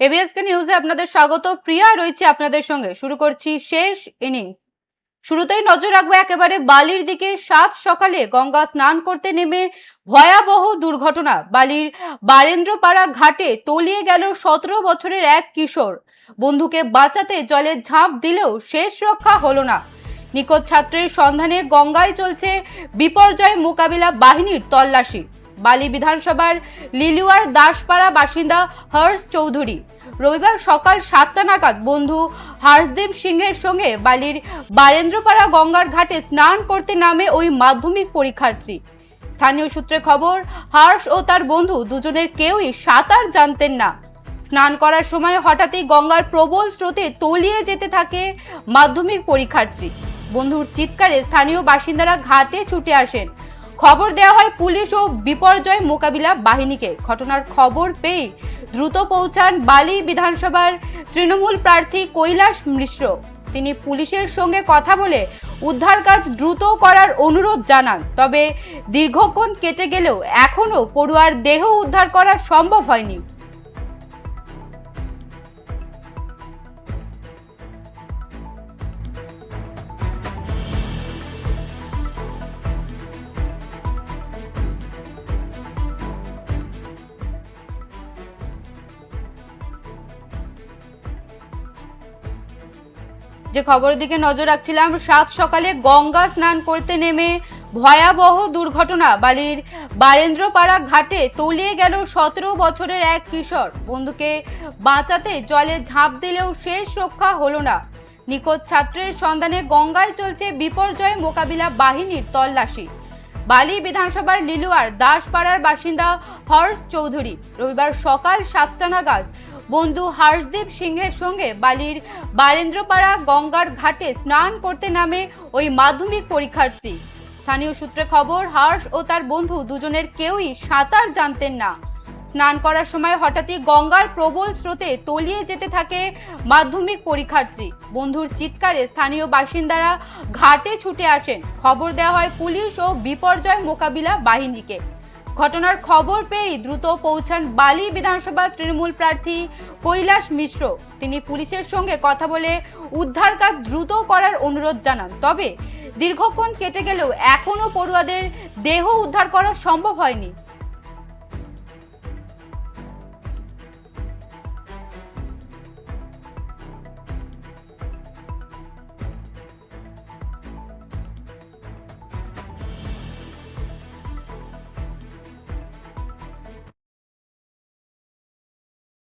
এবিএসকে নিউজে আপনাদের স্বাগত। প্রিয়া রয়েছে আপনাদের সঙ্গে। শুরু করছি শেষ ইনিংস। শুরুতেই নজর রাখবো একেবারে বালির দিকে। সাত সকালে গঙ্গা স্নান করতে নেমে ভয়াবহ দুর্ঘটনা। বালির বারেন্দ্রপাড়া ঘাটে তলিয়ে গেল 17 বছরের এক কিশোর। বন্ধুকে বাঁচাতে জলে ঝাঁপ দিলেও শেষ রক্ষা হলো না। নিখোঁজ ছাত্রের সন্ধানে গঙ্গায় চলছে বিপর্যয় মোকাবিলা বাহিনীর তল্লাশি। বালি বিধানসভার লিলুয়ার দাসপাড়া বাসিন্দা হর্ষ চৌধুরী রবিবার সকাল 7টা নাগাদ বন্ধু হর্ষদেব সিংহের সঙ্গে বালির বারেন্দ্রপাড়া গঙ্গার ঘাটে স্নান করতে নামে ওই মাধ্যমিক পরীক্ষার্থী। স্থানীয় সূত্রে খবর, হর্ষ ও তার বন্ধু দুজনের কেউই সাঁতার জানতেন না। স্নান করার সময় হঠাৎই গঙ্গার প্রবল স্রোতে তলিয়ে যেতে থাকে মাধ্যমিক পরীক্ষার্থী। বন্ধুর চিৎকারে স্থানীয় বাসিন্দারা ঘাটে ছুটে আসেন। খবর দেওয়া হয় পুলিশ ও বিপর্যয় মোকাবিলা বাহিনীকে। ঘটনার খবর পেয়ে দ্রুত পৌঁছান বালি বিধানসভার তৃণমূল প্রার্থী কৈলাস মিশ্র। তিনি পুলিশের সঙ্গে কথা বলে উদ্ধার কাজ দ্রুত করার অনুরোধ জানান। তবে দীর্ঘক্ষণ কেটে গেলেও এখনো পড়ুয়ার দেহ উদ্ধার করা সম্ভব হয়নি। যে খবরের দিকে নজর রাখছিলাম, সাত সকালে গঙ্গা স্নান করতে নেমে ভয়াবহ দুর্ঘটনা। বালির বারেন্দ্রপাড়া ঘাটে তলিয়ে গেল 17 বছরের এক কিশোর। বন্ধুকে বাঁচাতে জলে ঝাঁপ দিলেও শেষ রক্ষা হলো না। নিখোঁজ ছাত্রের সন্ধানে গঙ্গায় চলছে বিপর্যয় মোকাবিলা বাহিনীর তল্লাশি। বালি বিধানসভার লিলুয়ার দাসপাড়ার বাসিন্দা হর্ষ চৌধুরী রবিবার সকাল 7টা নাগাদ বন্ধু হর্ষদেব সিংহের সঙ্গে বালির বারেন্দ্রপাড়া গঙ্গার ঘাটে স্নান করতে নামে ওই মাধ্যমিক পরীক্ষার্থী। স্থানীয় সূত্রে খবর, হর্ষ ও তার বন্ধু দুজনের কেউই সাঁতার জানতেন না। স্নান করার সময় হঠাৎই গঙ্গার প্রবল স্রোতে তলিয়ে যেতে থাকে মাধ্যমিক পরীক্ষার্থী। বন্ধুর চিৎকারে স্থানীয় বাসিন্দারা ঘাটে ছুটে আসেন। খবর দেওয়া হয় পুলিশ ও বিপর্যয় মোকাবিলা বাহিনীকে। ঘটনার খবর পেয়ে দ্রুত পৌঁছান বালি বিধানসভা তৃণমূল প্রার্থী কৈলাস মিশ্র। তিনি পুলিশের সঙ্গে কথা বলে উদ্ধার কাজ দ্রুত করার অনুরোধ জানান। তবে দীর্ঘক্ষণ কেটে গেলেও এখনো পড়ুয়াদের দেহ উদ্ধার করা সম্ভব হয়নি।